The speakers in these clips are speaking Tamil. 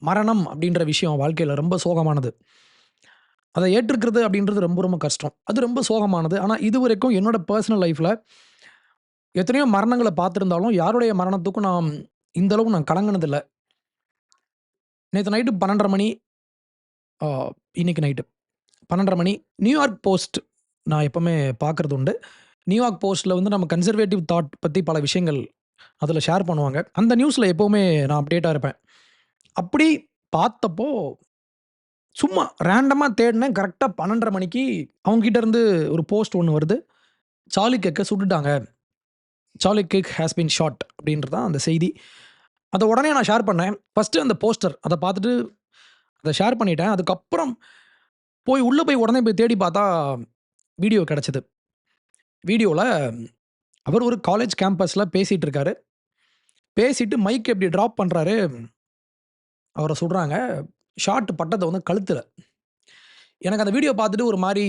மரணம் அப்படின்ற விஷயம் வாழ்க்கையில ரொம்ப சோகமானது. அத ஏற்றுக்கிறது அப்படின்றது ரொம்ப ரொம்ப கஷ்டம். அது ரொம்ப சோகமானது. ஆனா இதுவரைக்கும் என்னோட பெர்சனல் லைஃப்ல எத்தனையோ மரணங்கள பார்த்திருந்தாலும், யாருடைய மரணத்துக்கும் இந்த அளவு நான் கலங்குனதில்ல. நேத்து நைட்டு 12:30 மணி ஆ இன்னைக்கு நைட்டு 12:30 மணி நியூயார்க் போஸ்ட் நான் எப்பவுமே பார்க்கறது உண்டு. நியூயார்க் போஸ்ட்ல வந்து நம்ம கன்சர்வேட்டிவ் தாட் பத்தி பல விஷயங்கள் அதில ஷேர் பண்ணுவாங்க. அந்த நியூஸ்ல எப்பவுமே நான் அப்டேட்டா இருப்பேன். அப்படி பார்த்தப்போ, சும்மா ரேண்டமா தேடுனேன். கரெக்ட்டா 12:30 மணிக்கு அவங்க கிட்ட இருந்து ஒரு போஸ்ட் ஒண்ணு வருது. சார்லி கிர்க்க சுட்டுட்டாங்க. Charlie Kirk has been shot அப்படின்றது தான் அந்த செய்தி. அத உடனே நான் ஷேர் பண்ணேன். ஃபர்ஸ்ட்டு அந்த போஸ்டர் அத பார்த்துட்டு அத ஷேர் பண்ணிட்டேன். அதுக்கப்புறம் உள்ள போய் உடனே போய் தேடி பார்த்தா வீடியோ கிடைச்சது. வீடியோல அவர் ஒரு காலேஜ் கேம்பஸ்ல பேசிட்டு இருக்காரு. பேசிட்டு மைக் இப்படி டிராப் பண்றாரு. அவர சுடுறாங்க. ஷாட் பட்டது வந்து கழுத்துல. எனக்கு அந்த வீடியோ பார்த்துட்டு ஒரு மாரி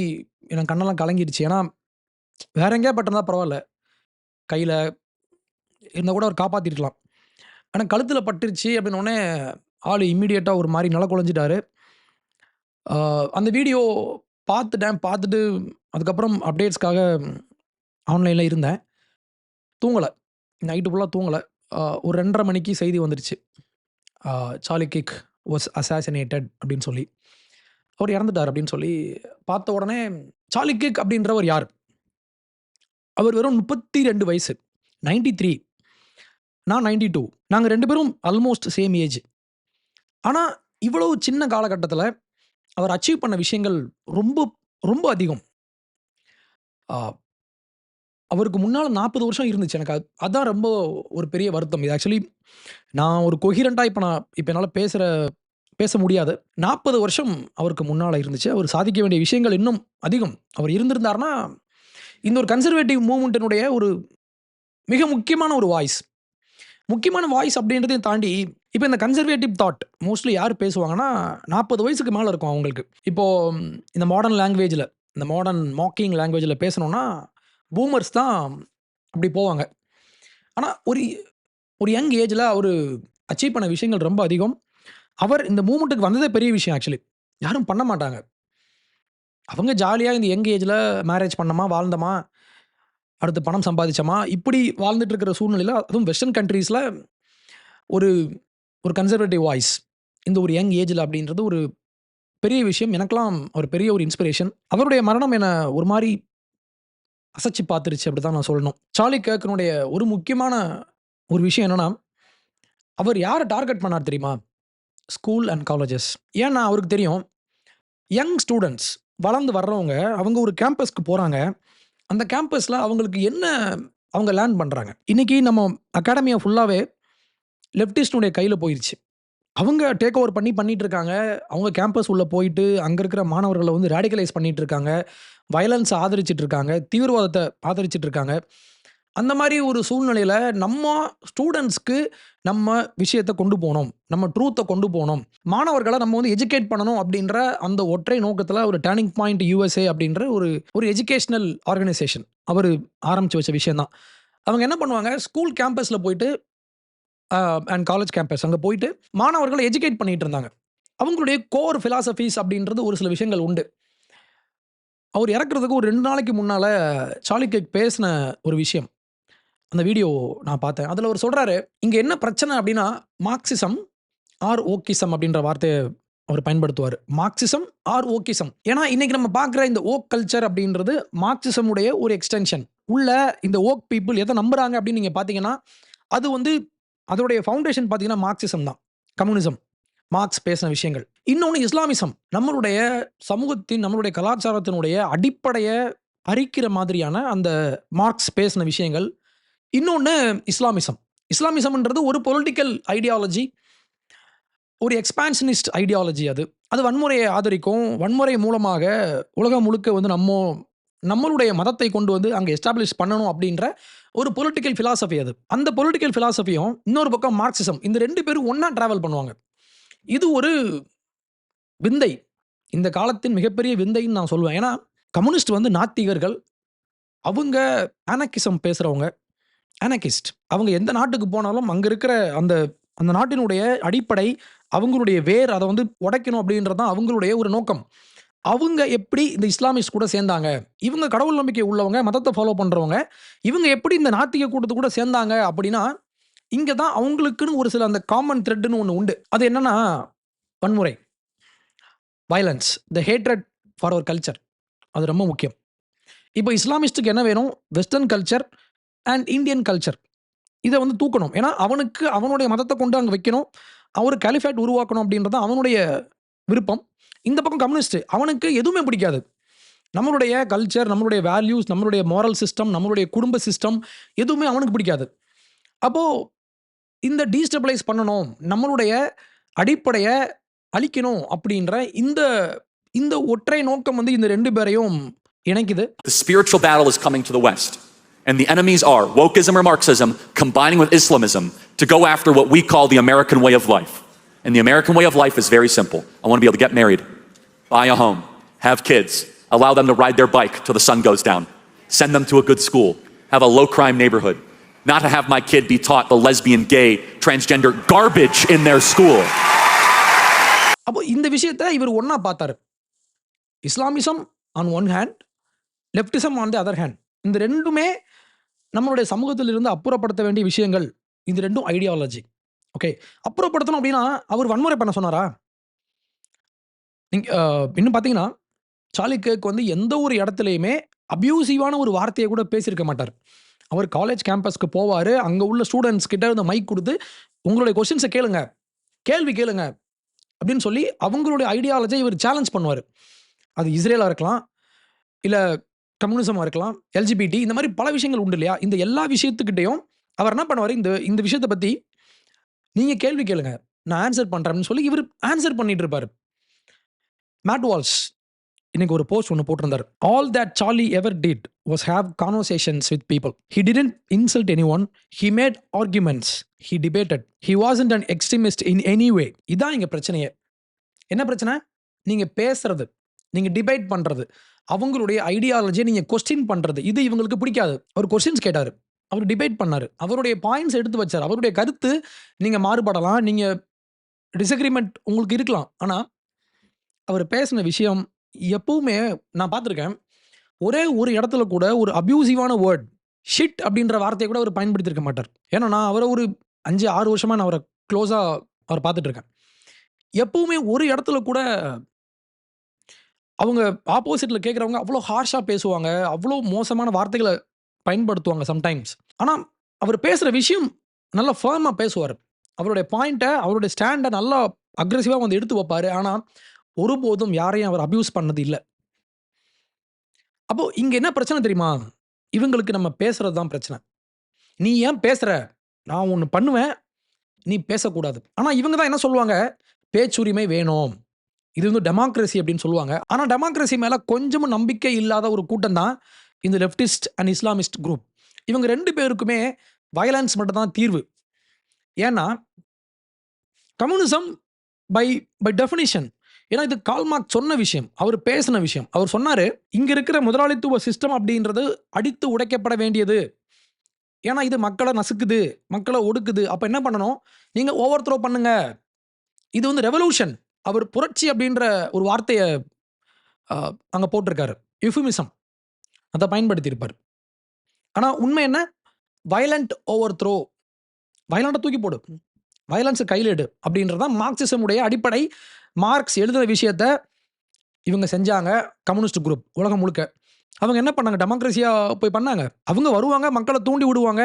எனக்கு கண்ணெல்லாம் கலங்கிடுச்சு. ஏன்னா, வேற எங்கேயா பட்டிருந்தா பரவால்ல. கையில இருந்தா கூட அவர் காப்பாத்திருக்கலாம். ஆனா கழுத்துல பட்டுருச்சு அப்படின்னோனே, ஆளு இம்மீடியட்டா ஒரு மாரி நில குழஞ்சுட்டாரு. ஆ அந்த வீடியோ பார்த்துட்டேன். பார்த்துட்டு அதுக்கப்புறம் அப்டேட்ஸ்க்காக ஆன்லைன்ல இருந்தேன். தூங்கல. நைட்டு ஃபுல்லா தூங்கல. ஒரு 2:30 மணிக்கு செய்தி வந்துருச்சு. ஆ சார்லி கிர்க் வாஸ் அசாசினேட்டட் அப்படின்னு சொல்லி. அவர் இறந்துட்டார் அப்படின்னு சொல்லி பார்த்த உடனே, சார்லி கிர்க் அப்படின்றவர் யார்? அவர் வெறும் 32 வயசு. 93 நான் 92 நாங்க 2 பேரும் ஆல்மோஸ்ட் சேம் ஏஜ். ஆனா, இவ்வளவு சின்ன காலகட்டத்தில அவர் அச்சீவ் பண்ண விஷயங்கள் ரொம்ப, ரொம்ப அதிகம். ஆ அவருக்கு முன்னால 40 வருஷம் இருந்துச்சு. எனக்கு அதான் ரொம்ப ஒரு பெரிய வருத்தம். இது ஆக்சுவலி நான் ஒரு கொஹிரன்ட்டா இப்ப என்னால பேச முடியாது. 40 வருஷம் அவருக்கு முன்னால இருந்துச்சு. அவர் சாதிக்க வேண்டிய விஷயங்கள் இன்னும் அதிகம். அவர் இருந்திருந்தார்னா, இந்த ஒரு கன்சர்வேட்டிவ் மூவ்மென்ட்டினுடைய ஒரு மிக முக்கியமான ஒரு வாய்ஸ். முக்கியமான வாய்ஸ் அப்படின்றதையும் தாண்டி, இப்ப இந்த கன்சர்வேட்டிவ் தாட் மோஸ்ட்லி யார் பேசுவாங்கன்னா, 40 வயசுக்கு மேல இருக்கும் அவங்களுக்கு. இப்போ இந்த மாடர்ன் லாங்குவேஜ்ல, இந்த மாடர்ன் மாக்கிங் லாங்குவேஜ்ல பேசணும்னா, பூமர்ஸ் தான் அப்படி போவாங்க. ஆனா, ஒரு ஒரு யங் ஏஜ்ல அவரு அச்சீவ் பண்ண விஷயங்கள் ரொம்ப அதிகம். அவர் இந்த மூவ்மென்ட்க்கு வந்ததே பெரிய விஷயம் ஆக்சுவலி. யாரும் பண்ண மாட்டாங்க. அவங்க ஜாலியா இந்த யங் ஏஜ்ல மேரேஜ் பண்ணோமா, வாழ்ந்தோமா, அடுத்து பணம் சம்பாதிச்சோமா, இப்படி வாழ்ந்துட்டு இருக்கிற சூழ்நிலையில அதுவும் வெஸ்டர்ன் கண்ட்ரீஸ்ல ஒரு ஒரு கன்சர்வேட்டிவ் வாய்ஸ். இந்த ஒரு யங் ஏஜ்ல அப்படின்றது ஒரு பெரிய விஷயம். எனக்கெல்லாம் ஒரு பெரிய ஒரு இன்ஸ்பிரேஷன். அவருடைய மரணம் என்ன ஒரு மாரி அசச்சு பார்த்துருச்சு அப்படிதான் நான் சொல்லணும். சார்லி கிர்க்னுடைய ஒரு முக்கியமான ஒரு விஷயம் என்னன்னா, அவர் யார டார்கெட் பண்ணார் தெரியுமா? School and colleges. ஏன்னா அவருக்கு தெரியும், யங் ஸ்டூடண்ட்ஸ் வளர்ந்து வர்றவங்க, அவங்க ஒரு கேம்பஸ்க்கு போறாங்க. அந்த கேம்பஸ்ல அவங்களுக்கு என்ன அவங்க லேர்ன் பண்றாங்க. இன்னைக்கு நம்ம அகாடமிய ஃபுல்லாவே லெஃப்டிஸ்ட்னுடைய கையில போயிருச்சு. அவங்க டேக் ஓவர் பண்ணிட்டு இருக்காங்க. அவங்க கேம்பஸ் உள்ள போயிட்டு, அங்க இருக்கிற மாணவர்கள வந்து ரேடிகலைஸ் பண்ணிட்டு இருக்காங்க. வயலன்ஸ ஆதரிச்சுட்டு இருக்காங்க. தீவிரவாதத்த ஆதரிச்சுட்டு இருக்காங்க. அந்த மாரி ஒரு சூழ்நிலையில நம்ம ஸ்டூடண்ட்ஸ்க்கு நம்ம விஷயத்த கொண்டு போணும். நம்ம ட்ரூத்த கொண்டு போணும். மாணவர்கள நம்ம வந்து எஜுகேட் பண்ணணும் அப்படின்ற அந்த ஒற்றை நோக்கத்துல ஒரு டர்னிங் பாயிண்ட் USA அப்படின்ற ஒரு ஒரு எஜுகேஷனல் ஆர்கனைசேஷன். அவரு ஆரம்பிச்சு வச்ச விஷயம் தான். அவங்க என்ன பண்ணுவாங்க, ஸ்கூல் கேம்பஸ்ல போயிட்டு அண்ட் காலேஜ் கேம்பஸ் அங்க போயிட்டு மாணவர்கள எஜுகேட் பண்ணிட்டு இருந்தாங்க. அவங்களுடைய கோர் பிலாசபிஸ் அப்படின்றது ஒரு சில விஷயங்கள் உண்டு. அவர் இறக்குறதுக்கு ஒரு 2 நாளைக்கு முன்னால சார்லி கிர்க் பேசின ஒரு விஷயம். அந்த வீடியோ நான் பார்த்தேன். அதுல அவரு சொல்றாரு, "இங்க என்ன பிரச்சனை அப்டின்னா, மார்க்சிசம் ஆர் ஓக்கிசம் அப்டின்ற வார்த்தைய அவரு பயன்படுத்துவாரு. Marxism R ஓக்கிசம். ஏன்னா, இன்னைக்கு நம்ம பார்க்குற இந்த ஓக் கல்ச்சர் அப்டின்றது மார்க்சிசம் உடைய ஒரு எக்ஸ்டென்ஷன். உள்ள இந்த ஓக் பீப்பிள் எத நம்புறாங்க அப்டின்னு நீங்க பார்த்தீங்கன்னா, அது வந்து அதோடைய ஃபவுண்டேஷன் பார்த்தீங்கன்னா, மார்க்சிசம் தான். கம்யூனிசம். மார்க்ஸ் பேசின விஷயங்கள். இன்னொன்னு இஸ்லாமிசம். நம்மளுடைய சமூகத்தின், நம்மளுடைய கலாச்சாரத்தினுடைய அடிப்படைய பறிக்கிற மாதிரியான அந்த மார்க்ஸ் பேசின விஷயங்கள். இன்னொன்னு இஸ்லாமிசம். இஸ்லாமிசம்ன்றது ஒரு பொலிட்டிக்கல் ஐடியாலஜி. ஒரு எக்ஸ்பான்ஷனிஸ்ட் ஐடியாலஜி அது. அது வன்முறையை ஆதரிக்கும். வன்முறை மூலமாக உலகம் முழுக்க வந்து நம்மளுடைய மதத்தை கொண்டு வந்து அங்க எஸ்டாப்ளிஷ் பண்ணணும் அப்படின்ற ஒரு பொலிட்டிக்கல் பிலாசபி அது. அந்த பொலிட்டிக்கல் பிலாசபியும் இன்னொரு பக்கம் மார்க்சிசம். இந்த 2 பேரும் ஒண்ணா டிராவல் பண்ணுவாங்க. இது ஒரு விந்தை. இந்த காலத்தின் மிகப்பெரிய விந்தைன்னு நான் சொல்லுவேன். ஏன்னா, கம்யூனிஸ்ட் வந்து நாத்திகர்கள். அவங்க ஆனர்கிசம் பேசுறவங்க. ஆனர்கிஸ்ட். அவங்க எந்த நாட்டுக்கு போனாலும் அங்க இருக்கிற அந்த அந்த நாட்டினுடைய அடிப்படை, அவங்களுடைய வேர் அதை வந்து உடைக்கணும் அப்படின்றது தான் அவங்களுடைய ஒரு நோக்கம். அவங்க எப்படி இந்த இஸ்லாமிஸ்ட் கூட சேர்ந்தாங்க? இவங்க கடவுள் நம்பிக்கை உள்ளவங்க, மதத்தை ஃபாலோ பண்றவங்க. இவங்க எப்படி இந்த நாத்திக கூட்டத்து கூட சேர்ந்தாங்க அப்படின்னா, இங்க தான் அவங்களுக்குன்னு ஒரு சில அந்த காமன் த்ரெட்ன்னு ஒண்ணு உண்டு. அது என்னன்னா, வன்முறை, violence, the hatred for our culture. அது ரொம்ப முக்கியம். இப்போ இஸ்லாமிஸ்ட்டுக்கு என்ன வேணும்? Western culture and Indian culture. இத வந்து தூக்கணும். ஏன்னா, அவனுக்கு அவனுடைய மதத்த கொண்டு அங்க வைக்கணும். ஒரு கலிஃபேட் உருவாக்கணும் அப்படின்றது தான் அவனுடைய விருப்பம். இந்த பக்கம் கம்யூனிஸ்ட். அவனுக்கு எதுவுமே பிடிக்காது. நம்மளுடைய கல்ச்சர், நம்மளுடைய வேல்யூஸ், நம்மளுடைய மோரல் சிஸ்டம், நம்மளுடைய குடும்ப சிஸ்டம் எதுவுமே அவனுக்கு பிடிக்காது. அப்போ இந்த டீஸ்டபிளைஸ் பண்ணணும். நம்மளுடைய அடிப்படைய அழிக்கணும் அப்படின்ற இந்த இந்த ஒற்றை நோக்கம் வந்து இந்த 2 பேரையும் இணைக்குது. The spiritual battle is coming to the West. And the enemies are wokeism or Marxism combining with Islamism to go after what we call the American way of life. And the American way of life is very simple. I want to be able to get married, buy a home, have kids, allow them to ride their bike till the sun goes down, send them to a good school, have a low crime neighborhood, not to have my kid be taught the lesbian, gay, transgender garbage in their school. அப்போ இந்த விஷயத்தை இவர் ஒண்ணா பார்த்தாரு. Islamism on one hand, leftism on the other hand. இந்த 2மே நம்மளுடைய சமூகத்திலிருந்து அப்புறப்படுத்த வேண்டிய விஷயங்கள். இது 2ம் ஐடியாலஜி. ஓகே. அப்புறப்படுத்தணும் அப்படின்னா, அவர் வன்முறை பண்ண சொன்னாரா? நீங்க இன்னும் பார்த்தீங்கன்னா, சார்லி கிர்க் வந்து எந்த ஒரு இடத்துலயுமே அப்யூசிவான ஒரு வார்த்தைய கூட பேசியிருக்க மாட்டார். அவர் காலேஜ் கேம்பஸ்க்கு போவாரு. அங்க உள்ள ஸ்டூடண்ட்ஸ் கிட்ட இந்த மைக் குடுத்து, "உங்களுடைய கொஸ்டின்ஸ கேளுங்க. கேள்வி கேளுங்க." அப்படின்னு சொல்லி அவங்களுடைய ஐடியாலஜிய இவர் சேலஞ்ச் பண்ணுவாரு. அது இஸ்ரேலா இருக்கலாம், இல்ல கம்யூனிசமா இருக்கலாம், எல்ஜிபிடி இந்த மாரி பல விஷயங்கள் உண்டு இல்லையா? இந்த எல்லா விஷயத்துக்கிட்டயும் அவர் என்ன பண்ணுவாரு, இந்த விஷயத்த பத்தி நீங்க கேள்வி கேளுங்க. நான் ஆன்ஸர் பண்றேன் அப்படின்னு சொல்லி இவரு ஆன்ஸர் பண்ணிட்டு இருப்பாரு. மேட் வால்ஸ் இன்னைக்கு ஒரு போஸ்ட் ஒண்ணு போட்டிருந்தாரு. "All that Charlie ever did was have conversations with people. He didn't insult anyone. He made arguments. He debated. He wasn't an extremist in any way." இதான் இங்க பிரச்சனையே. என்ன பிரச்சனை? நீங்க பேசுறது, நீங்க டிபேட் பண்றது, அவங்களுடைய ஐடியாலஜிய நீங்க கொஸ்டின் பண்றது. இது இவங்களுக்கு பிடிக்காது. அவர் கொஸ்டின்ஸ் கேட்டாரு. அவர் டிபேட் பண்ணாரு. அவருடைய பாயிண்ட்ஸ் எடுத்து வச்சாரு. அவருடைய கருத்து நீங்க மாறுபடலாம். நீங்க டிஸ்அக்ரீமென்ட் உங்களுக்கு இருக்கலாம். ஆனா, அவர் பேசின விஷயம் எப்பவுமே நான் பார்த்துருக்கேன். ஒரே ஒரு இடத்துல கூட ஒரு அப்யூசிவான வேர்ட், ஷிட் அப்படின்ற வார்த்தைய கூட அவர் பயன்படுத்தியிருக்க மாட்டார். ஏன்னா, நான் அவர ஒரு 5, 6 வருஷமா நான் அவர க்ளோஸா பார்த்துட்டு இருக்கேன். எப்பவுமே ஒரு இடத்துல கூட அவங்க ஆப்போசிட்ல கேட்கிறவங்க அவ்வளோ ஹார்ஷா பேசுவாங்க. அவ்வளோ மோசமான வார்த்தைகள பயன்படுத்துவாங்க சம்டைம்ஸ். ஆனா, அவர் பேசுற விஷயம் நல்லா ஃபர்மா பேசுவாரு. அவருடைய பாயிண்ட்ட, அவருடைய ஸ்டாண்ட நல்லா அக்ரெசிவா வந்து எடுத்து வைப்பாரு. ஆனா, ஒருபோதும் யாரையும் அவர் அப்யூஸ் பண்ணது இல்ல. அப்போ இங்க என்ன பிரச்சனை தெரியுமா? இவங்களுக்கு நம்ம பேசுறது தான் பிரச்சனை. "நீ ஏன் பேசுற? நான் ஒண்ணு பண்ணுவேன். நீ பேசக்கூடாது." ஆனா, இவங்க தான் என்ன சொல்லுவாங்க? பேச்சுரிமை வேணும். இது வந்து டெமோக்ரசி அப்படின்னு சொல்லுவாங்க. ஆனா, டெமோக்ரசி மேல கொஞ்சமும் நம்பிக்கை இல்லாத ஒரு கூட்டம் தான் இந்த லெஃப்டிஸ்ட் அண்ட் இஸ்லாமிஸ்ட் குரூப். இவங்க 2 பேருக்குமே வயலன்ஸ் மட்டும் தான் தீர்வு. ஏன்னா, கம்யூனிசம் பை பை டெஃபினிஷன். ஏன்னா, இது கார்ல் மார்க்ஸ் சொன்ன விஷயம். அவர் பேசின விஷயம். அவர் சொன்னாரு, "இங்க இருக்கிற முதலாளித்துவ சிஸ்டம் அப்படின்றது அடித்து உடைக்கப்பட வேண்டியது. ஏன்னா, இது மக்கள நசுக்குது, மக்கள ஒடுக்குது. அப்ப என்ன பண்ணணும்? நீங்க ஓவர் த்ரோ பண்ணுங்க. இது வந்து ரெவல்யூஷன்." அவர் புரட்சி அப்படின்ற ஒரு வார்த்தைய அங்க போட்டிருக்காரு. யுஃபிமிசம். அத பயன்படுத்தியிருப்பாரு. ஆனா, உண்மை என்ன? Violent over throw. வயலண்ட்ட தூக்கி போடு. வயலன்ஸ கையில எடு. அப்படின்றது தான் மார்க்சிசம் உடைய அடிப்படை. மார்க்ஸ் எழுதின விஷயத்த இவங்க செஞ்சாங்க. கம்யூனிஸ்ட் குரூப் உலகம் முழுக்க. அவங்க என்ன பண்ணாங்க? டெமோக்ரஸியா போய் பண்ணாங்க. அவங்க வருவாங்க, மக்கள தூண்டி விடுவாங்க.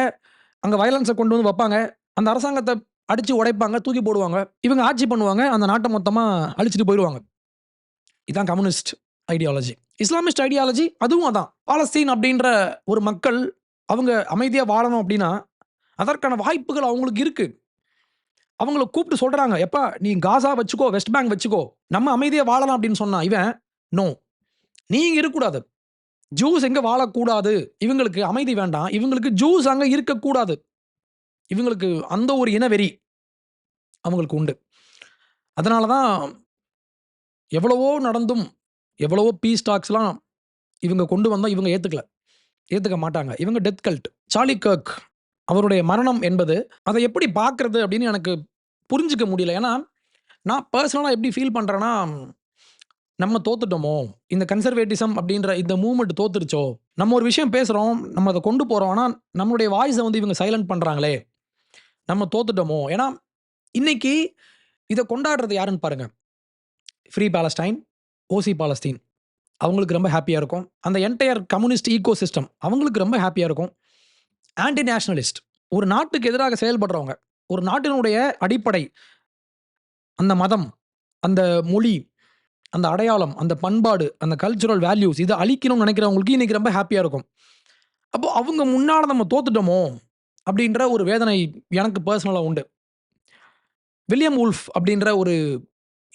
அங்க வயலன்ஸ கொண்டு வந்து வைப்பாங்க. அந்த அரசாங்கத்த அடிச்சு உடைப்பாங்க, தூக்கி போடுவாங்க. இவங்க ஆட்சி பண்ணுவாங்க. அந்த நாட்ட மொத்தமா அழிச்சிட்டு போயிருவாங்க. இதான் கம்யூனிஸ்ட் ஐடியாலஜி. இஸ்லாமிஸ்ட் ஐடியாலஜி அதுவும் அதான். பாலஸ்தீன் அப்படின்ற ஒரு மக்கள் அவங்க அமைதியா வாழணும் அப்படின்னா, அதற்கான வாய்ப்புகள் அவங்களுக்கு இருக்கு. அவங்கள கூப்பிட்டு சொல்றாங்க, "எப்பா நீ காசா வச்சுக்கோ, வெஸ்ட் பேங்க் வச்சுக்கோ. நம்ம அமைதியா வாழலாம்." அப்படின்னு சொன்னா, இவன் நோ. நீ இங்க இருக்கக்கூடாது. ஜூஸ் எங்க வாழக்கூடாது. இவங்களுக்கு அமைதி வேண்டாம். இவங்களுக்கு ஜூஸ் அங்க இருக்கக்கூடாது. இவங்களுக்கு அந்த ஒரு இனவெறி அவங்களுக்கு உண்டு. அதனால தான் எவ்வளவோ நடந்தும், எவ்வளவோ பீஸ் டாக்ஸ்லாம் இவங்க கொண்டு வந்தா இவங்க ஏத்துக்க மாட்டாங்க. இவங்க டெத் கல்ட். சார்லி கிர்க் அவருடைய மரணம் என்பது, அதை எப்படி பார்க்கிறது அப்படின்னு எனக்கு புரிஞ்சுக்க முடியல. ஏன்னா, நான் பர்சனலா எப்படி ஃபீல் பண்றேன்னா, நம்ம தோத்துட்டோமோ! இந்த கன்சர்வேட்டிசம் அப்படின்ற இந்த மூவ்மெண்ட் தோத்துருச்சோ! நம்ம ஒரு விஷயம் பேசுறோம். நம்ம அத கொண்டு போறோம். ஆனா, நம்மளுடைய வாய்ஸ வந்து இவங்க சைலன்ட் பண்றாங்களே! நம்ம தோத்துட்டோமோ! ஏன்னா, இன்னைக்கு இத கொண்டாடுறது யாருன்னு பாருங்க. ஃப்ரீ பாலஸ்டைன், ஓசி பாலஸ்தீன். அவங்களுக்கு ரொம்ப ஹேப்பியா இருக்கும். அந்த என்டயர் கம்யூனிஸ்ட் ஈக்கோசிஸ்டம் அவங்களுக்கு ரொம்ப ஹேப்பியா இருக்கும். ஆன்டி நேஷனலிஸ்ட் ஒரு நாட்டுக்கு எதிராக செயல்படுறவங்க. ஒரு நாட்டினுடைய அடிப்படை, அந்த மதம், அந்த மொழி, அந்த அடையாளம், அந்த பண்பாடு, அந்த கல்ச்சுரல் வேல்யூஸ் இத அழிக்கணும்னு நெனைக்கிறவங்களுக்கு இன்னைக்கு ரொம்ப ஹேப்பியா இருக்கும். அப்போ அவங்க முன்னால நம்ம தோத்துட்டோமோ! அப்படின்ற ஒரு வேதனை எனக்கு பெர்சனலா உண்டு. வில்லியம் வுல்ஃப் அப்படின்ற ஒரு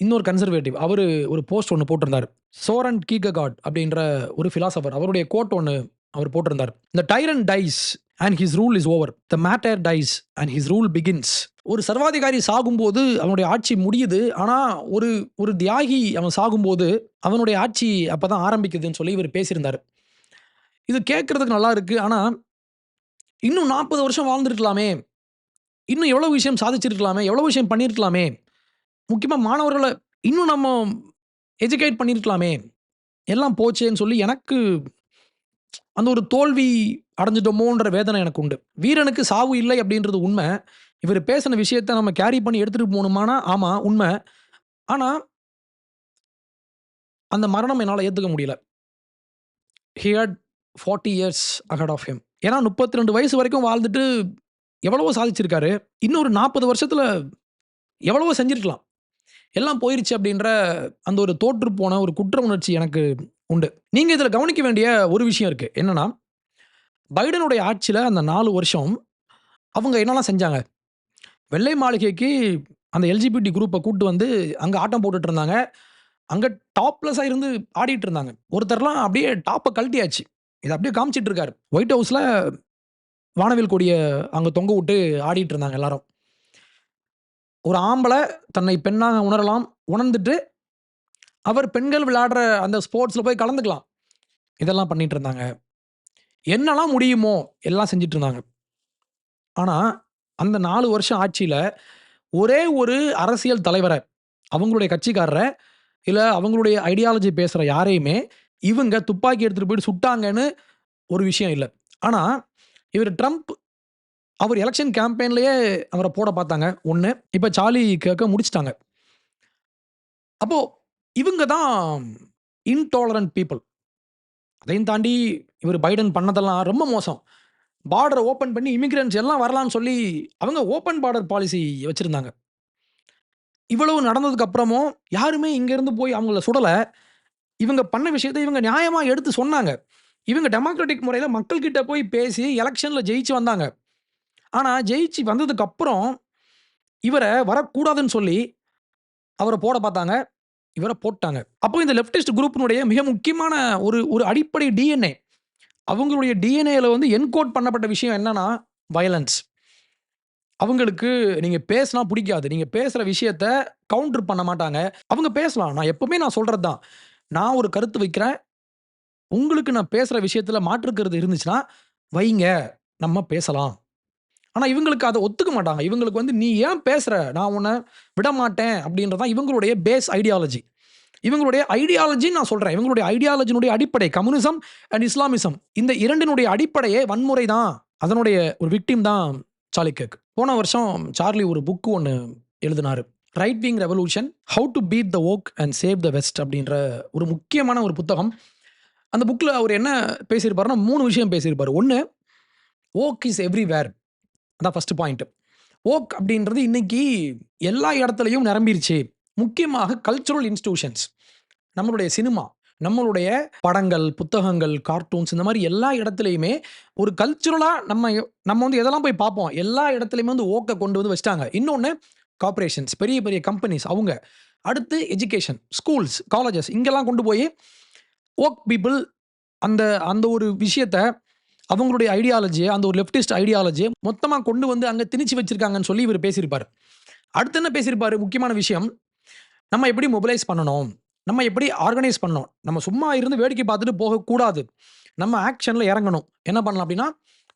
இன்னொரு கன்சர்வேட்டிவ். அவரு ஒரு போஸ்ட் ஒண்ணு போட்டிருந்தாரு. சோரன் கீர்கெகார்ட் அப்படின்ற ஒரு பிலாசபர். அவருடைய கோட் ஒண்ணு அவர் போட்டிருந்தார். "The tyrant dies and his rule is over. The martyr dies and his rule begins." ஒரு சர்வாதிகாரி சாகும்போது அவனுடைய ஆட்சி முடியுது. ஆனா ஒரு ஒரு தியாகி அவன் சாகும்போது அவனுடைய ஆட்சி அப்பதான் ஆரம்பிக்குதுன்னு சொல்லி இவரு பேசியிருந்தாரு. இது கேட்கறதுக்கு நல்லா இருக்கு. ஆனா இன்னும் 40 வருஷம் வாழ்ந்திருக்கலாமே! இன்னும் எவ்வளவு விஷயம் சாதிச்சிருக்கலாமே! எவ்வளவு விஷயம் பண்ணியிருக்கலாமே! முக்கியமா மாணவர்கள இன்னும் நம்ம எஜுகேட் பண்ணியிருக்கலாமே! எல்லாம் போச்சேன்னு சொல்லி எனக்கு அந்த ஒரு தோல்வி அடைஞ்சுட்டோமோன்ற வேதனை எனக்கு உண்டு. வீரனுக்கு சாவு இல்லை அப்படின்றது உண்ம. இவரு பேசின விஷயத்த நம்ம கேரி பண்ணி எடுத்துட்டு போணுமானா, ஆமா உண்ம. ஆனா, அந்த மரணம் என்னால ஏத்துக்க முடியல. He had 40 years ahead of him. ஏன்னா 32 வயசு வரைக்கும் வாழ்ந்துட்டு எவ்வளவோ சாதிச்சிருக்காரு. இன்னொரு 40 வருஷத்துல எவ்வளவோ செஞ்சிருக்கலாம். எல்லாம் போயிருச்சு அப்படின்ற அந்த ஒரு தோற்று போன ஒரு குற்ற உணர்ச்சி எனக்கு உண்டு. நீங்க இதுல கவனிக்க வேண்டிய ஒரு விஷயம் இருக்கு. என்னன்னா, பைடனுடைய ஆட்சியில அந்த 4 வருஷம் அவங்க என்னலாம் செஞ்சாங்க? வெள்ளை மாளிகைக்கு அந்த எல்ஜிபிடி குரூப்ப கூட்டு வந்து அங்க ஆட்டம் போட்டுட்டு இருந்தாங்க. அங்க டாப்லெஸ்ஸா இருந்து ஆடிட்டு இருந்தாங்க. ஒருத்தர்லாம் அப்படியே டாப்ப கழட்டியாச்சு. இத அப்படியே காமிச்சிட்டு இருக்காரு. ஒயிட் ஹவுஸ்ல வானவில் கொடிய அங்க தொங்க விட்டு ஆடிட்டு இருந்தாங்க எல்லாரும். ஒரு ஆம்பள தன்னை பெண்ணாக உணரலாம். உணர்ந்துட்டு அவர் பெண்கள் விளையாடுற அந்த ஸ்போர்ட்ஸ்ல போய் கலந்துக்கலாம். இதெல்லாம் பண்ணிட்டு இருந்தாங்க. என்னலாம் முடியுமோ எல்லாம் செஞ்சுட்டு இருந்தாங்க. ஆனா, அந்த 4 வருஷம் ஆட்சியில ஒரே ஒரு அரசியல் தலைவர, அவங்களுடைய கட்சிக்காரர, இல்ல அவங்களுடைய ஐடியாலஜி பேசுற யாரையுமே, இவங்க துப்பாக்கி எடுத்துட்டு போயிட்டு சுட்டாங்கன்னு ஒரு விஷயம் இல்ல. ஆனா, இவரு ட்ரம்ப் அவர் எலக்ஷன் கேம்பெயின்லயே அவர போட பார்த்தாங்க. 1 இப்ப சார்லி கிர்க்க முடிச்சுட்டாங்க. அப்போ இவங்க தான் இன்டாலரன்ட் பீப்பிள். அதையும் தாண்டி இவரு பைடன் பண்ணதெல்லாம் ரொம்ப மோசம். பார்டர ஓப்பன் பண்ணி இமிகிரன்ட்ஸ் எல்லாம் வரலான்னு சொல்லி அவங்க ஓப்பன் பார்டர் பாலிசி வச்சிருந்தாங்க. இவ்வளவு நடந்ததுக்கு அப்புறமும் யாருமே இங்க இருந்து போய் அவங்கள சுடல. இவங்க பண்ண விஷயத்த இவங்க நியாயமா எடுத்து சொன்னாங்க. இவங்க டெமோக்ராட்டிக் முறையில மக்கள் கிட்ட போய் பேசி எலக்ஷன்ல ஜெயிச்சு வந்தாங்க. ஆனா ஜெயிச்சு வந்ததுக்கு அப்புறம் இவர வரக்கூடாதுன்னு சொல்லி அவர போட பார்த்தாங்க. இவர போட்டாங்க. அப்போ இந்த லெஃப்டிஸ்ட் குரூப்பினுடைய மிக முக்கியமான ஒரு ஒரு அடிப்படை டிஎன்ஏ அவங்களுடைய டிஎன்ஏல வந்து என்கோட் பண்ணப்பட்ட விஷயம் என்னன்னா, வயலன்ஸ். அவங்களுக்கு நீங்க பேசினா புடிக்காது. நீங்க பேசுற விஷயத்த கவுண்டர் பண்ண மாட்டாங்க. அவங்க பேசலாம். நான் எப்பவுமே நான் சொல்றது தான். நான் ஒரு கருத்து வைக்கிறேன். உங்களுக்கு நான் பேசுற விஷயத்துல மாற்று கருத்து இருந்துச்சுன்னா, வைங்க. நம்ம பேசலாம். ஆனா இவங்களுக்கு அத ஒத்துக்க மாட்டாங்க. இவங்களுக்கு வந்து "நீ ஏன் பேசுற? நான் உன்ன விடமாட்டேன்." அப்படின்றது தான் இவங்களுடைய பேஸ் ஐடியாலஜி. இவங்களுடைய ஐடியாலஜின்னு நான் சொல்றேன். இவங்களுடைய ஐடியாலஜியினுடைய அடிப்படை கம்யூனிசம் அண்ட் இஸ்லாமிசம். இந்த 2னுடைய அடிப்படையே வன்முறை தான். அதனுடைய ஒரு விக்டிம் தான் சார்லி கிர்க். போன வருஷம் சார்லி ஒரு புக் ஒண்ணு எழுதினாரு. Right wing revolution how to beat the woke and save the west அப்படின்ற ஒரு முக்கியமான ஒரு புத்தகம். அந்த புக்ல அவர் என்ன பேசியிருப்பாருன்னா 3 விஷயம் பேசியிருப்பாரு. 1 வோக் இஸ் எவ்ரிவேர். அதான் ஃபர்ஸ்ட் பாயிண்ட். வோக் அப்படின்றது இன்னைக்கு எல்லா இடத்துலயும் நிரம்பிருச்சு. முக்கியமாக கல்ச்சுரல் இன்ஸ்டிடியூஷன்ஸ். நம்மளுடைய சினிமா, நம்மளுடைய படங்கள், புத்தகங்கள், கார்ட்டூன்ஸ் இந்த மாரி எல்லா இடத்துலயுமே ஒரு கல்ச்சுரலா நம்ம வந்து எதெல்லாம் போய் பார்ப்போம். எல்லா இடத்துலயுமே வந்து வோக்க கொண்டு வந்து வச்சுட்டாங்க. இன்னொன்னு கார்ப்பரேஷன்ஸ் பெரிய பெரிய கம்பெனிஸ் அவங்க. அடுத்து எஜுகேஷன், ஸ்கூல்ஸ், காலேஜஸ் இங்கெல்லாம் கொண்டு போய் வோக் பீப்பிள் அந்த அந்த ஒரு விஷயத்த அவங்களுடைய ஐடியாலஜிய அந்த ஒரு லெஃப்டிஸ்ட் ஐடியாலஜிய மொத்தமா கொண்டு வந்து அங்க திணிச்சு வச்சிருக்காங்கன்னு சொல்லி இவரு பேசியிருப்பாரு. அடுத்து என்ன பேசியிருப்பாரு முக்கியமான விஷயம், நம்ம எப்படி மொபிலைஸ் பண்ணணும்? நம்ம எப்படி ஆர்கனைஸ் பண்ணணும்? நம்ம சும்மா இருந்து வேடிக்கை பார்த்துட்டு போகக்கூடாது. நம்ம ஆக்ஷன்ல இறங்கணும். என்ன பண்ணலாம் அப்படின்னா,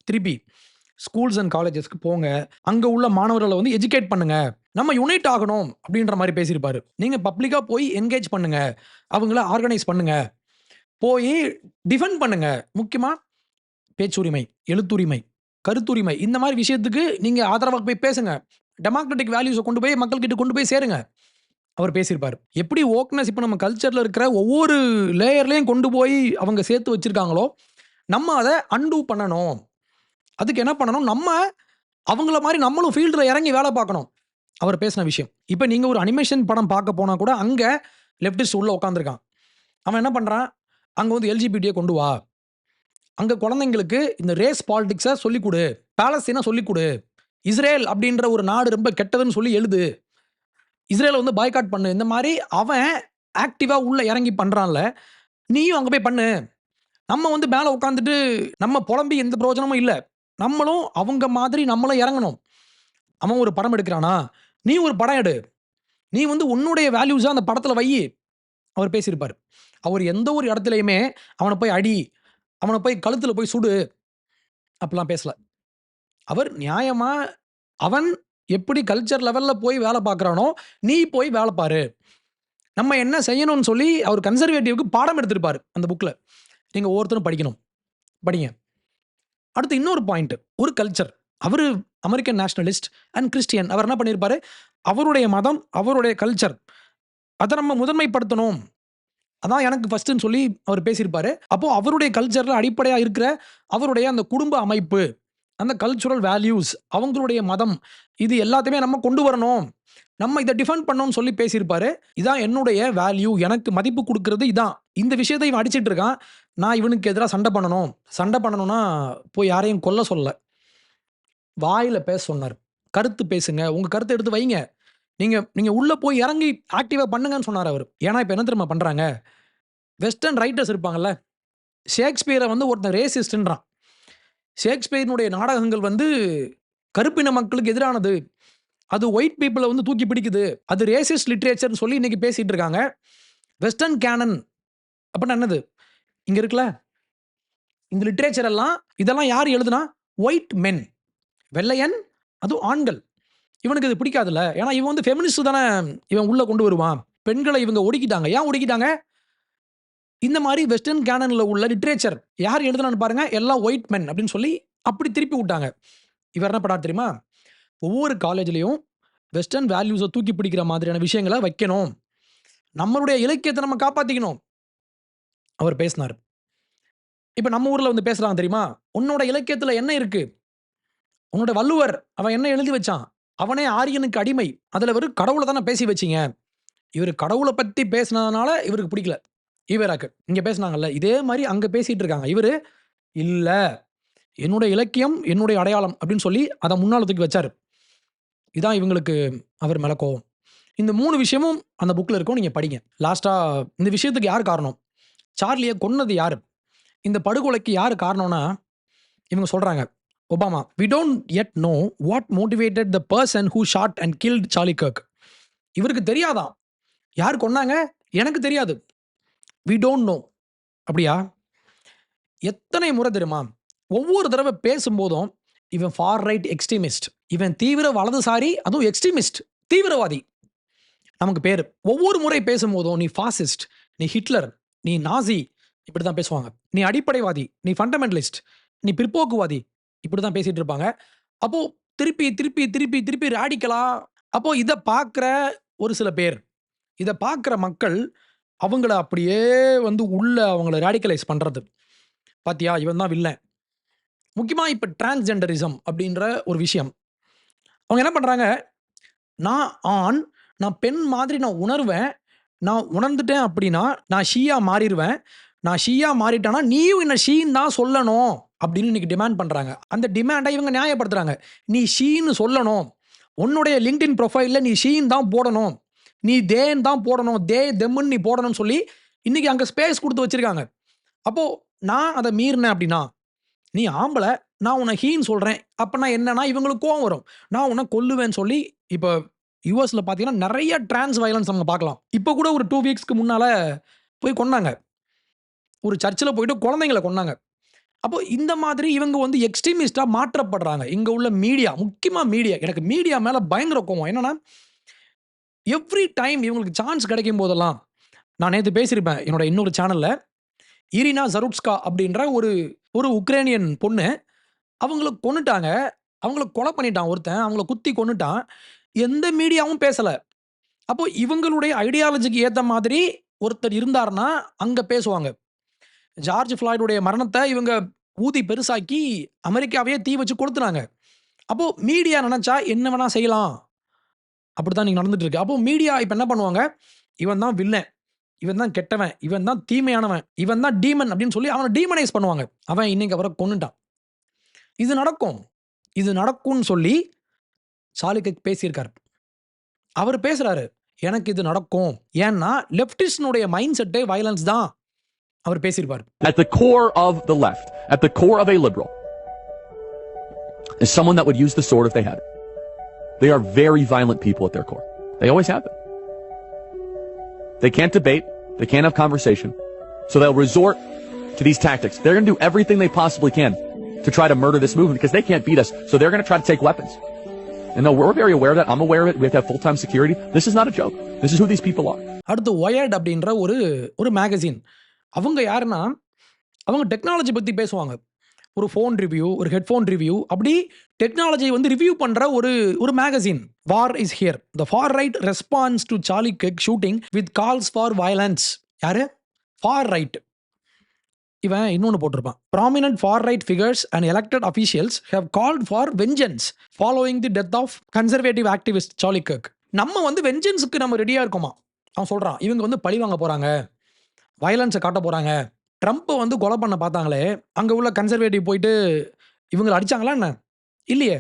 திருப்பி ஸ்கூல்ஸ் அண்ட் காலேஜஸ்க்கு போங்க. அங்க உள்ள மாணவர்கள வந்து எஜுகேட் பண்ணுங்க. நம்ம யுனைட் ஆகணும் அப்படின்ற மாதிரி பேசியிருப்பாரு. நீங்க பப்ளிக்கா போய் என்கேஜ் பண்ணுங்க. அவங்கள ஆர்கனைஸ் பண்ணுங்க. போய் டிஃபெண்ட் பண்ணுங்க. முக்கியமா பேச்சுரிமை, எழுத்துரிமை, கருத்துரிமை இந்த மாதிரி விஷயத்துக்கு நீங்க ஆதரவா போய் பேசுங்க. டெமோக்ராட்டிக் வேல்யூஸ கொண்டு போய் மக்கள் கிட்ட கொண்டு போய் சேருங்க. அவர் பேசியிருப்பாரு. எப்படி வோக்னஸ் இப்ப நம்ம கல்ச்சர்ல இருக்கிற ஒவ்வொரு லேயர்லயும் கொண்டு போய் அவங்க சேர்த்து வச்சிருக்காங்களோ, நம்ம அத அன்டூ பண்ணணும். அதுக்கு என்ன பண்ணணும்? நம்ம அவங்கள மாரி நம்மளும் ஃபீல்டுல இறங்கி வேலை பார்க்கணும். அவர் பேசின விஷயம். இப்ப நீங்க ஒரு அனிமேஷன் படம் பார்க்க போனா கூட அங்க லெஃப்டிஸ்ட் உள்ள உட்கார்ந்திருக்கான். அவன் என்ன பண்றான்? அங்க வந்து எல்ஜிபிடிய கொண்டு வா. அங்க குழந்தைங்களுக்கு இந்த ரேஸ் பாலிடிக்ஸ சொல்லிக் குடு. பாலஸ்தீன சொல்லிக் குடு. இஸ்ரேல் அப்படின்ற ஒரு நாடு ரொம்ப கெட்டதுன்னு சொல்லி எழுது. இஸ்ரேல வந்து பாய்காட் பண்ணு. இந்த மாரி அவன் ஆக்டிவா உள்ள இறங்கி பண்றான்ல. நீயும் அங்க போய் பண்ணு. நம்ம வந்து மேல உட்கார்ந்துட்டு நம்ம புலம்பி எந்த பிரயோஜனமும் இல்ல. நம்மளும் அவங்க மாதிரி நம்மளும் இறங்கணும். அவன் ஒரு படம் எடுக்கிறானா, நீ ஒரு படம் எடு. நீ வந்து உன்னுடைய வேல்யூஸ அந்த படத்துல வையி. அவர் பேசியிருப்பாரு. அவர் எந்த ஒரு இடத்துலயுமே அவன போய் அடி, அவன போய் கழுத்துல போய் சுடு அப்படிலாம் பேசல. அவர் நியாயமா அவன் எப்படி கல்ச்சர் லெவல்ல போய் வேலை பார்க்குறானோ, நீ போய் வேலை பாரு. நம்ம என்ன செய்யணும்னு சொல்லி அவர் கன்சர்வேட்டிவ்க்கு பாடம் எடுத்திருப்பாரு அந்த புக்ல. நீங்க ஒவ்வொருத்தரும் படிக்கணும். படிங்க. அடுத்து இன்னொரு பாயிண்ட். ஒரு கல்ச்சர். அவரு அமெரிக்கன் நேஷனலிஸ்ட் அண்ட் கிறிஸ்டியன். அவர் என்ன பண்ணியிருப்பாரு? அவருடைய மதம், அவருடைய கல்ச்சர். அத நம்ம முதன்மைப்படுத்தணும். அதான் எனக்கு ஃபர்ஸ்ட்ன்னு சொல்லி அவர் பேசியிருப்பாரு. அப்போ அவருடைய கல்ச்சர்ல அடிப்படையா இருக்கிற அவருடைய அந்த குடும்ப அமைப்பு, அந்த கல்ச்சுரல் வேல்யூஸ், அவங்களுடைய மதம், இது எல்லாத்தையுமே நம்ம கொண்டு வரணும். நம்ம இத டிஃபெண்ட் பண்ணணும்னு சொல்லி பேசியிருப்பாரு. இதான் என்னுடைய வேல்யூ. எனக்கு மதிப்பு குடுக்குறது இதான். இந்த விஷயத்த இவன் அடிச்சிட்டு இருக்கான். நான் இவனுக்கு எதிரா சண்டை பண்ணணும். சண்டை பண்ணணும்னா போய் யாரையும் கொல்ல சொல்லல. வாயில பேச சொன்னாரு. கருத்து பேசுங்க. உங்க கருத்த எடுத்து வைங்க. நீங்க நீங்க உள்ள போய் இறங்கி ஆக்டிவா பண்ணுங்கன்னு சொன்னாரு அவரு. ஏன்னா இப்ப என்ன தெரியுமா பண்றாங்க? வெஸ்டர்ன் ரைட்டர்ஸ் இருப்பாங்கல்ல. ஷேக்ஸ்பியர வந்து ஒருத்தன் ரேசிஸ்ட்ன்றான். ஷேக்ஸ்பியரினுடைய நாடகங்கள் வந்து கருப்பின மக்களுக்கு எதிரானது. அது ஒயிட் பீப்பிள வந்து தூக்கி பிடிக்குது. அது ரேசிஸ்ட் லிட்டரேச்சர்ன்னு சொல்லி இன்னைக்கு பேசிட்டு இருக்காங்க. வெஸ்டர்ன் கேனன் அப்படின்னா என்னது? இங்க இருக்குல்ல. இந்த லிட்டரேச்சர் எல்லாம் இதெல்லாம் யார் எழுதுனா? ஒயிட் மென். வெள்ளையன், அதுவும் ஆண்கள். இவனுக்கு இது பிடிக்காதுல்ல. ஏன்னா இவன் வந்து ஃபெமினிஸ்ட் தானே இவன் உள்ள கொண்டு வருவான். பெண்களை இவங்க ஒடுக்கிட்டாங்க. ஏன் ஒடுக்கிட்டாங்க? இந்த மாரி வெஸ்டர்ன் கேனன்ல உள்ள லிட்டரேச்சர் யார் எழுதுனான்னு பாருங்க. எல்லாம் ஒயிட் மென் அப்படின்னு சொல்லி அப்படி திருப்பி விட்டாங்க. இவர் என்ன பண்ணாரு தெரியுமா? ஒவ்வொரு காலேஜ்லயும் வெஸ்டர்ன் வேல்யூஸ தூக்கி பிடிக்கிற மாதிரியான விஷயங்கள வைக்கணும். நம்மளுடைய இலக்கியத்த நம்ம காப்பாத்திக்கணும். அவர் பேசினாரு. இப்ப நம்ம ஊர்ல வந்து பேசுறாங்க தெரியுமா? உன்னோட இலக்கியத்துல என்ன இருக்கு? உன்னோட வள்ளுவர் அவன் என்ன எழுதி வச்சான்? அவனே ஆரியனுக்கு அடிமை. அதுல வெறும் கடவுள தானே பேசி வச்சீங்க. இவரு கடவுள பத்தி பேசினதுனால இவருக்கு பிடிக்கல. ஈவேராக்கு. இங்க பேசினாங்கல்ல. இதே மாரி அங்க பேசிட்டு இருக்காங்க. இவரு இல்ல. என்னுடைய இலக்கியம், என்னுடைய அடையாளம் அப்படின்னு சொல்லி அத முன்னால தூக்கி வச்சாரு. இதான் இவங்களுக்கு அவர் மேல கோவம். இந்த 3 விஷயமும் அந்த புக்ல இருக்கும். நீங்க படிங்க. லாஸ்ட்டா இந்த விஷயத்துக்கு யார் காரணம்? சார்லிய கொன்னது யாரு? இந்த படுகொலைக்கு யாரு காரணம்னா, இவங்க சொல்றாங்க. Obama. "We don't yet know what motivated the person who shot and killed Charlie Kirk." இவருக்கு தெரியாதாம். யார் கொன்னாங்க? எனக்கு தெரியாது. "We don't know." அப்படியா? எத்தனை முறை தெரியுமா? ஒவ்வொரு தடவ பேசும்போதும், இவன் ஃபார் ரைட் எக்ஸ்ட்ரீமிஸ்ட். இவன் தீவிர வலதுசாரி, அதுவும் எக்ஸ்ட்ரீமிஸ்ட். தீவிரவாதி. நமக்கு பேரு. ஒவ்வொரு முறை பேசும்போதும், நீ ஃபாசிஸ்ட், நீ ஹிட்லர், நீ நாசி இப்படித்தான் பேசுவாங்க. நீ அடிப்படைவாதி, நீ ஃபண்டமெண்டலிஸ்ட், நீ பிற்போக்குவாதி இப்படித்தான் பேசிட்டு இருப்பாங்க. அப்போ திருப்பி, திருப்பி, திருப்பி, திருப்பி ராடிக்கலா அப்போ இத பார்க்கிற ஒரு சில பேர், இத பார்க்கிற மக்கள் அவங்கள அப்படியே வந்து உள்ள அவங்கள ராடிகலைஸ் பண்றது. பாத்தியா இவன் தான் வில்லன். முக்கியமா இப்ப டிரான்ஸ்ஜெண்டரிசம் அப்படின்ற ஒரு விஷயம். அவங்க என்ன பண்றாங்க? நான் ஆண், நான் பெண் மாதிரி நான் உணர்வேன். நான் உணர்ந்துட்டேன் அப்படின்னா, நான் ஷீயா மாறிருவேன். நான் ஷீயா மாறிட்டேன்னா, நீயும் என்ன ஷீன்னு தான் சொல்லணும் அப்படின்னு இன்னைக்கு டிமாண்ட் பண்றாங்க. அந்த டிமாண்ட இவங்க நியாயப்படுத்துறாங்க. நீ ஷீன்னு சொல்லணும். உன்னுடைய லிங்க்டின் ப்ரொஃபைல்ல நீ ஷீன்னு தான் போடணும். நீ தேன்னு தான் போடணும். தே, தெம்ன்னு நீ போடணும்னு சொல்லி இன்னைக்கு அங்க ஸ்பேஸ் குடுத்து வச்சிருக்காங்க. அப்போ நான் அத மீறினேன் அப்படின்னா, நீ ஆம்பள, நான் உன்ன ஹீன்னு சொல்றேன். அப்பன்னா என்னன்னா இவங்களுக்கு கோவம் வரும். நான் உன்ன கொல்லுவேன்னு சொல்லி இப்ப யுஎஸ்ல பார்த்தீங்கன்னா, நெறைய டிரான்ஸ் வயலன்ஸ் நம்ம பார்க்கலாம். இப்ப கூட ஒரு 2 வீக்ஸ்க்கு முன்னால போய் கொன்னாங்க. ஒரு சர்ச்ல போயிட்டு குழந்தைங்கள கொன்னாங்க. அப்போ இந்த மாதிரி இவங்க வந்து எக்ஸ்ட்ரீமிஸ்ட்டா மாற்றப்படுறாங்க. இங்க உள்ள மீடியா, முக்கியமா மீடியா. எனக்கு மீடியா மேல பயங்கர கோவம். என்னன்னா, எவ்ரி டைம் இவங்களுக்கு சான்ஸ் கிடைக்கும் போதெல்லாம், நான் நேத்து பேசியிருப்பேன் என்னோட இன்னொரு சேனல்ல. இரினா ஜருட்ஸ்கா அப்படின்ற ஒரு ஒரு உக்ரைனியன் பொண்ணு. அவங்கள கொன்னுட்டாங்க. அவங்கள கொலை பண்ணிட்டான் ஒருத்தன். அவங்கள குத்தி கொன்னுட்டான். எந்த மீடியாவும் பேசல. அப்போ இவங்களுடைய ஐடியாலஜிக்கு ஏத்த மாதிரி ஒருத்தர் இருந்தார்னா, அங்க பேசுவாங்க. ஜார்ஜ் ஃப்ளாய்டுடைய மரணத்த இவங்க ஊதி பெருசாக்கி அமெரிக்காவையே தீ வச்சு கொளுத்துனாங்க. அப்போ மீடியா நெனச்சா என்ன வேணா செய்யலாம். அப்படித்தான் இன்னைக்கு நடந்துட்டு இருக்கு. அப்போ மீடியா இப்ப என்ன பண்ணுவாங்க? இவன் தான் வில்லன். இவன் தான் கெட்டவன். இவன் தான் தீமையானவன். இவன் தான் டீமன் அப்படின்னு சொல்லி அவன டீமனைஸ் பண்ணுவாங்க. அவன் இன்னைக்கு அவர கொன்னுட்டான். இது நடக்கும். இது நடக்கும்னு சொல்லி சாலிகக் பேசியிருக்காரு. அவரு பேசுறாரு. எனக்கு இது நடக்கும். ஏன்னா லெஃப்டிஸ்ட்னுடைய மைண்ட் செட்டே வயலன்ஸ் தான். அவர் பேசியிருப்பாரு. At the core of the left, at the core of a liberal, is someone that would use the sword if they had it. They are very violent people at their core. They always have been. They can't debate. They can't have conversation. So they'll resort to these tactics. They're going to do everything they possibly can to try to murder this movement because they can't beat us. So they're going to try to take weapons. And no, we're very aware of that. I'm aware of it. We have to have full-time security. This is not a joke. This is who these people are. அடுத்து Wired அப்படின்ற ஒரு மேகசின். அவங்க யாருன்னா, அவங்க டெக்னாலஜி பத்தி பேசுவாங்க. ஒரு ஃபோன் ரிவ்யூ, ஒரு ஹெட்ஃபோன் ரிவ்யூ, அப்படி டெக்னாலஜி வந்து ரிவ்யூ பண்ற ஒரு magazine. War is here. The far right response to Charlie Kirk shooting with calls for violence. யாரு? Far right. இவன் இன்னொன்னு போட்டிருப்பான். Prominent far right figures and elected officials have called for vengeance following the death of conservative activist Charlie Kirk. நம்ம வந்து வெஞ்சன்ஸ்க்கு நம்ம ரெடியா இருக்கோமா? அவன் சொல்றான். இவங்க வந்து பழி வாங்க போறாங்க. வயலன்ஸை காட்ட போறாங்க. ட்ரம்ப்பை வந்து கொலை பண்ண பார்த்தாங்களே, அங்க உள்ள கன்சர்வேட்டிவ் போயிட்டு இவங்களை அடிச்சாங்களா என்ன? இல்லையே.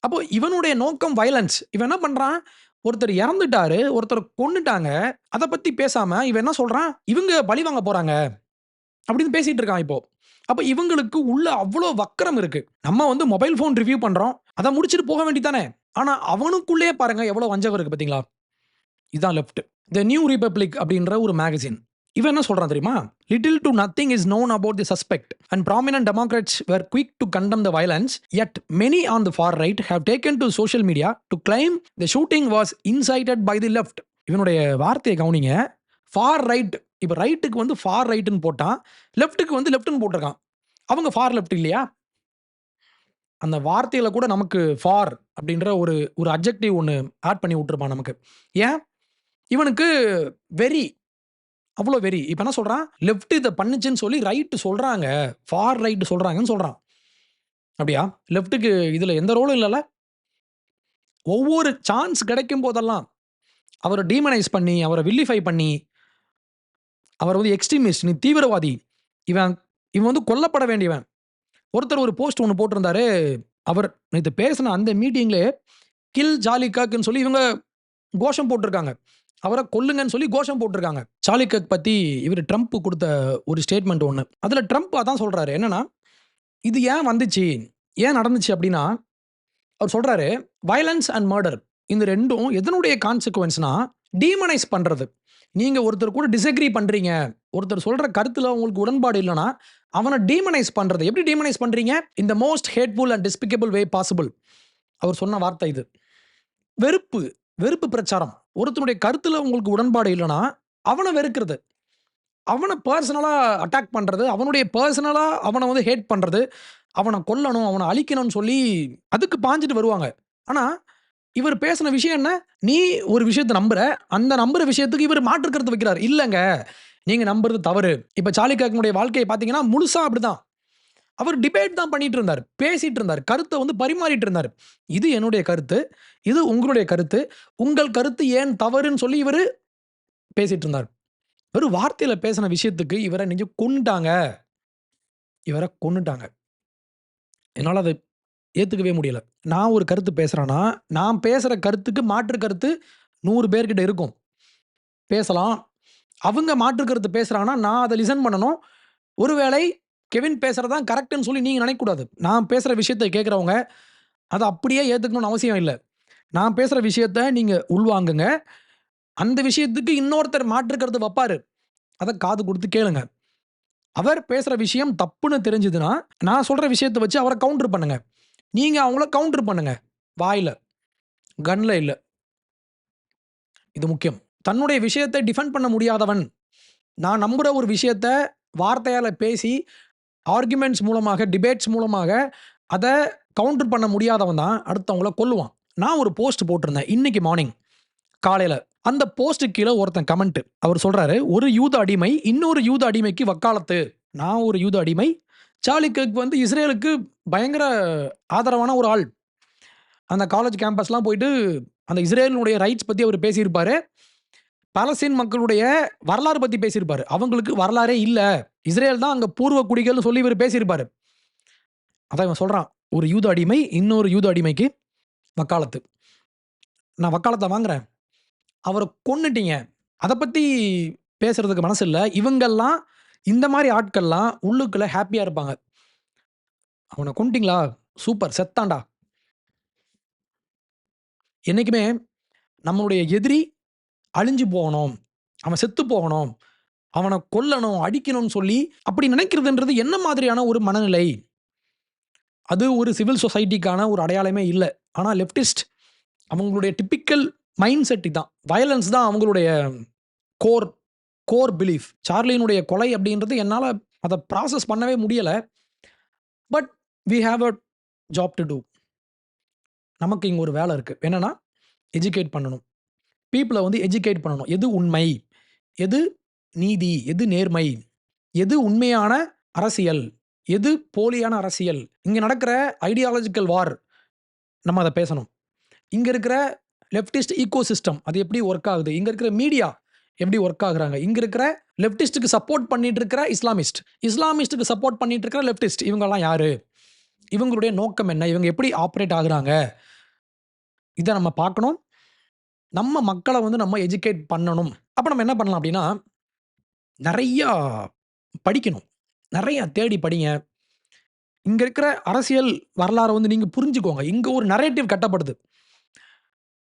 அப்போ இவனுடைய நோக்கம் வயலன்ஸ். இவன் என்ன பண்றான்? ஒருத்தர் இறந்துட்டாரு, ஒருத்தர் கொன்னுட்டாங்க. அதை பத்தி பேசாம இவன் என்ன சொல்றான்? இவங்க பழி வாங்க போறாங்க அப்படின்னு பேசிட்டு இருக்கான் இப்போ. அப்ப இவங்களுக்கு உள்ள அவ்வளோ வக்கரம் இருக்கு. நம்ம வந்து மொபைல் ஃபோன் ரிவ்யூ பண்றோம். அதை முடிச்சுட்டு போக வேண்டியதானே. ஆனா அவனுக்குள்ளே பாருங்க எவ்வளவு வஞ்சகம் இருக்கு பாத்தீங்களா? இதான் லெஃப்ட். தி நியூ ரிபப்ளிக் அப்படின்ற ஒரு மேகசின். இவன் என்ன சொல்றான் தெரியுமா? Little to nothing is known about the suspect and prominent Democrats were quick to condemn the violence, yet many on the far right have taken to social media to claim the shooting was incited by the left. இவனுடைய வார்த்தையை கவனிங்க. For right. இப்போ ரைட்டுக்கு வந்து ஃபார் ரைட்னு போட்டான், லெஃப்ட்டுக்கு வந்து லெஃப்ட்னு போட்டிருக்கான். அவங்க ஃபார் லெஃப்ட் இல்லையா? அந்த வார்த்தையில கூட நமக்கு ஃபார் அப்படின்ற ஒரு அட்ஜெக்டிவ் ஒன்று ஆட் பண்ணி விட்டுருப்பான் நமக்கு. ஏன்? இவனுக்கு வெறி, அவ்வளோ வெறி. இப்போ என்ன சொல்றான்? லெஃப்ட் இதை பண்ணுச்சுன்னு சொல்லி ரைட்டு சொல்றாங்க, ஃபார் ரைட்டு சொல்றாங்கன்னு சொல்றான். அப்படியா? லெஃப்ட்டுக்கு இதுல எந்த ரோலும் இல்லைல்ல. ஒவ்வொரு சான்ஸ் கிடைக்கும் போதெல்லாம் அவரை டீமனைஸ் பண்ணி, அவரை வில்லிஃபை பண்ணி, அவர் வந்து எக்ஸ்ட்ரீமிஸ்ட், நீ தீவிரவாதி, இவன் வந்து கொல்லப்பட வேண்டியவன். ஒருத்தர் ஒரு போஸ்ட் ஒன்று போட்டிருந்தாரு. அவர் நேற்று பேசின அந்த மீட்டிங்லேயே கில் சார்லி கர்க்னு சொல்லி இவங்க கோஷம் போட்டிருக்காங்க. அவரை கொல்லுங்கன்னு சொல்லி கோஷம் போட்டிருக்காங்க. சார்லி கர்க் பத்தி இவர் ட்ரம்ப் கொடுத்த ஒரு ஸ்டேட்மெண்ட் ஒன்று. அதுல ட்ரம்ப் அதான் சொல்றாரு. என்னன்னா, இது ஏன் வந்துச்சு, ஏன் நடந்துச்சு அப்படின்னா, அவர் சொல்றாரு வயலன்ஸ் அண்ட் மர்டர் இந்த ரெண்டும் எதனுடைய கான்சிக்வன்ஸ்னா டீமனைஸ் பண்றது. நீங்க ஒருத்தர் கூட டிஸ்அக்ரி பண்றீங்க, ஒருத்தர் சொல்ற கருத்துல உங்களுக்கு உடன்பாடு இல்லைன்னா அவனை டீமனைஸ் பண்றது. எப்படி டீமனைஸ் பண்றீங்க? In the most hateful and despicable way possible. அவர் சொன்ன வார்த்தை இது. வெறுப்பு பிரச்சாரம். ஒருத்தனுடைய கருத்துல உங்களுக்கு உடன்பாடு இல்லைன்னா அவனை வெறுக்கிறது, அவனை பர்சனலா அட்டாக் பண்றது, அவனுடைய பர்சனலா அவனை வந்து ஹேட் பண்றது, அவனை கொல்லணும், அவனை அழிக்கணும்னு சொல்லி அதுக்கு பாஞ்சிட்டு வருவாங்க. ஆனா இவர் பேசின விஷயம் என்ன? நீ ஒரு விஷயத்தை நம்புற, அந்த நம்புற விஷயத்துக்கு இவர் மாற்று கருத்து வைக்கிறார். இல்லங்க, நீங்க நம்புறது தவறு. இப்ப சார்லி கர்க்னுடைய வாழ்க்கையை பாத்தீங்கன்னா முழுசா அப்படிதான். அவர் டிபேட் தான் பண்ணிட்டு இருந்தார், பேசிட்டு இருந்தார், கருத்தை வந்து பரிமாறிட்டு இருந்தார். இது என்னுடைய கருத்து, இது உங்களுடைய கருத்து, உங்கள் கருத்து ஏன் தவறுன்னு சொல்லி இவர் பேசிட்டு இருந்தார். ஒரு வார்த்தையில பேசின விஷயத்துக்கு இவரை நீங்க கொன்னுட்டாங்க, இவரை கொன்னுட்டாங்க. என்னால் அதை ஏற்றுக்கவே முடியல. நான் ஒரு கருத்து பேசுகிறேன்னா, நான் பேசுகிற கருத்துக்கு மாற்று கருத்து 100 பேர்கிட்ட இருக்கும், பேசலாம். அவங்க மாற்று கருத்து பேசுகிறாங்கன்னா நான் அதை லிசன் பண்ணணும். ஒருவேளை கெவின் பேசுகிறதான் கரெக்டுன்னு சொல்லி நீங்கள் நினைக்கக்கூடாது. நான் பேசுகிற விஷயத்தை கேட்குறவங்க அதை அப்படியே ஏற்றுக்கணும்னு அவசியம் இல்லை. நான் பேசுகிற விஷயத்த நீங்கள் உள்வாங்குங்க. அந்த விஷயத்துக்கு இன்னொருத்தர் மாற்று கருத்து வைப்பார், அதை காது கொடுத்து கேளுங்க. அவர் பேசுகிற விஷயம் தப்புன்னு தெரிஞ்சுதுன்னா நான் சொல்கிற விஷயத்தை வச்சு அவரை கவுண்டர் பண்ணுங்க. நீங்க அவங்கள கவுண்டர் பண்ணுங்க, வாயில, கன்ல இல்ல. இது முக்கியம். தன்னுடைய விஷயத்தை டிஃபெண்ட் பண்ண முடியாதவன், நான் நம்புற ஒரு விஷயத்த வார்த்தையால பேசி, ஆர்குமெண்ட்ஸ் மூலமாக, டிபேட்ஸ் மூலமாக அத கவுண்டர் பண்ண முடியாதவன் தான் அடுத்தவங்கள கொல்லுவான். நான் ஒரு போஸ்ட் போட்டிருந்தேன் இன்னைக்கு மார்னிங் காலையில. அந்த போஸ்ட்டுக்கு கீழ ஒருத்தன் கமெண்ட். அவர் சொல்றாரு, "ஒரு யூத அடிமை இன்னொரு யூத அடிமைக்கு வக்காலத்து." நான் ஒரு யூத அடிமை. சார்லி கிர்க் வந்து இஸ்ரேலுக்கு பயங்கர ஆதரவான ஒரு ஆள். அந்த காலேஜ் கேம்பஸ்லாம் போயிட்டு அந்த இஸ்ரேலினுடைய ரைட்ஸ் பத்தி அவர் பேசியிருப்பாரு. பாலஸ்தீன் மக்களுடைய வரலாறு பத்தி பேசியிருப்பாரு. அவங்களுக்கு வரலாறே இல்ல. இஸ்ரேல் தான் அங்க பூர்வ குடிகள்னு சொல்லி இவரு பேசியிருப்பாரு. அதான் இவன் சொல்றான், "ஒரு யூத அடிமை இன்னொரு யூத அடிமைக்கு வக்காலத்து." நான் வக்காலத்த வாங்குறேன். அவர கொன்னுட்டீங்க. அத பத்தி பேசுறதுக்கு மனசு இல்ல. இவங்கெல்லாம் இந்த மாரி ஆட்கள்லாம் உள்ளுக்குள்ள ஹேப்பியா இருப்பாங்க. "அவன கொன்னுட்டீங்களா? சூப்பர் செத்தான்டா." என்னைக்குமே நம்மளுடைய எதிரி அழிஞ்சு போகணும். அவன் செத்து போகணும். அவன கொல்லணும், அடிக்கணும்னு சொல்லி அப்படி நினைக்கிறதுன்றது என்ன மாதிரியான ஒரு மனநிலை? அது ஒரு சிவில் சொசைட்டிக்கான ஒரு அடையாளமே இல்ல. ஆனா லெஃப்டிஸ்ட் அவங்களுடைய டிப்பிக்கல் மைண்ட் செட் இதான். வயலன்ஸ் தான் அவங்களுடைய கோர் கோர் பிலீஃப். சார்லியினுடைய கொலை அப்படின்றது என்னால அத ப்ராசஸ் பண்ணவே முடியல. But we have a job to do. நமக்கு இங்க ஒரு வேலை இருக்கு. என்னன்னா, எஜுகேட் பண்ணணும். பீப்பிள வந்து எஜுகேட் பண்ணணும். எது உண்மை? எது நீதி? எது நேர்மை? எது உண்மையான அரசியல்? எது போலியான அரசியல்? இங்க நடக்கிற ஐடியாலஜிக்கல் வார் நம்ம அத பேசணும். இங்க இருக்கிற லெஃப்டிஸ்ட் ஈக்கோசிஸ்டம் அது எப்படி வொர்க் ஆகுது? இங்க இருக்கிற மீடியா எப்படி வொர்க் ஆகுறாங்க? இங்க இருக்கிற லெஃப்டிஸ்ட்க்கு சப்போர்ட் பண்ணிட்டு இருக்கிற இஸ்லாமிஸ்ட், இஸ்லாமிஸ்ட்க்கு சப்போர்ட் பண்ணிட்டு இருக்கிற லெஃப்டிஸ்ட் இவங்கலாம் யாரு? இவங்களுடைய நோக்கம் என்ன? இவங்க எப்படி ஆப்பரேட் ஆகுறாங்க? இத நம்ம பார்க்கணும். நம்ம மக்கள வந்து நம்ம எஜுகேட் பண்ணணும். அப்ப நம்ம என்ன பண்ணலாம் அப்படின்னா, நெறையா படிக்கணும். நெறைய தேடி படிங்க. இங்க இருக்கிற அரசியல் வரலாற வந்து நீங்க புரிஞ்சுக்கோங்க. இங்க ஒரு நரேட்டிவ் கட்டப்படுது.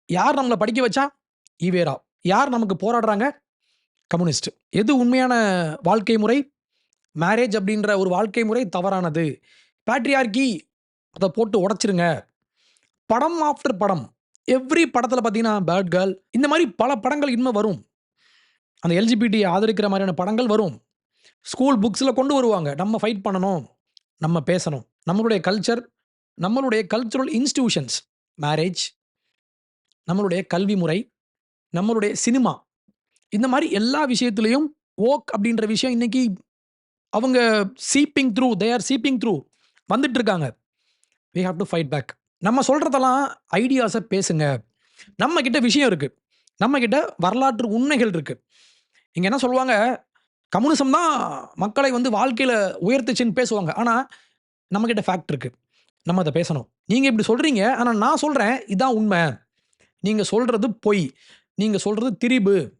யார் நம்மள படிக்க வச்சா? ஈவேரா. யார் நமக்கு போராடுறாங்க? கம்யூனிஸ்ட். எது உண்மையான வாழ்க்கை முறை? மேரேஜ் அப்படின்ற ஒரு வாழ்க்கை முறை தவறானது. பேட்ரியார்கி அத போட்டு உடைச்சிருங்க. படம் ஆஃப்டர் படம். எவ்ரி படத்துல பார்த்தீங்கன்னா, பேட் கேர்ள் இந்த மாரி பல படங்கள் இன்னும் வரும். அந்த எல்ஜிபிடி ஆதரிக்கிற மாரியான படங்கள் வரும். ஸ்கூல் புக்ஸ்ல கொண்டு வருவாங்க. நம்ம ஃபைட் பண்ணணும். நம்ம பேசணும். நம்மளுடைய கல்ச்சர், நம்மளுடைய கல்ச்சுரல் இன்ஸ்டிடியூஷன்ஸ், மேரேஜ், நம்மளுடைய கல்வி முறை, நம்மளுடைய சினிமா, இந்த மாரி எல்லா விஷயத்திலயும் வோக் அப்படின்ற விஷயம் இன்னைக்கு அவங்க தே ஆர் சீப்பிங் த்ரூ வந்துட்டு இருக்காங்க. We have to fight back. நம்ம சொல்றதெல்லாம் ஐடியாஸ பேசுங்க. நம்ம கிட்ட விஷயம் இருக்கு. நம்ம கிட்ட வரலாற்று உண்மைகள் இருக்கு. இங்க என்ன சொல்லுவாங்க, கம்யூனிசம் தான் மக்களை வந்து வாழ்க்கையில உயர்த்துச்சுன்னு பேசுவாங்க. ஆனா, நம்மகிட்ட ஃபேக்ட் இருக்கு. நம்ம அத பேசணும். நீங்க இப்படி சொல்றீங்க. ஆனா நான் சொல்றேன், இதான் உண்மை. நீங்க சொல்றது பொய். நீங்க சொல்றது திரிபு.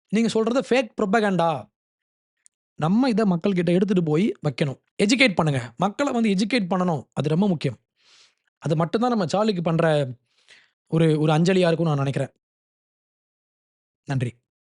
நீங்க சொல்றது ஃபேக் புரொபகண்டா. நம்ம இத மக்கள்கிட்ட எடுத்துட்டு போய் வைக்கணும். எஜுகேட் பண்ணுங்க. மக்கள வந்து எஜுகேட் பண்ணணும். அது ரொம்ப முக்கியம். அது மட்டும் தான் நம்ம சார்லிக்கு பண்ற ஒரு ஒரு அஞ்சலியா இருக்கும்னு நான் நினைக்கிறேன். நன்றி.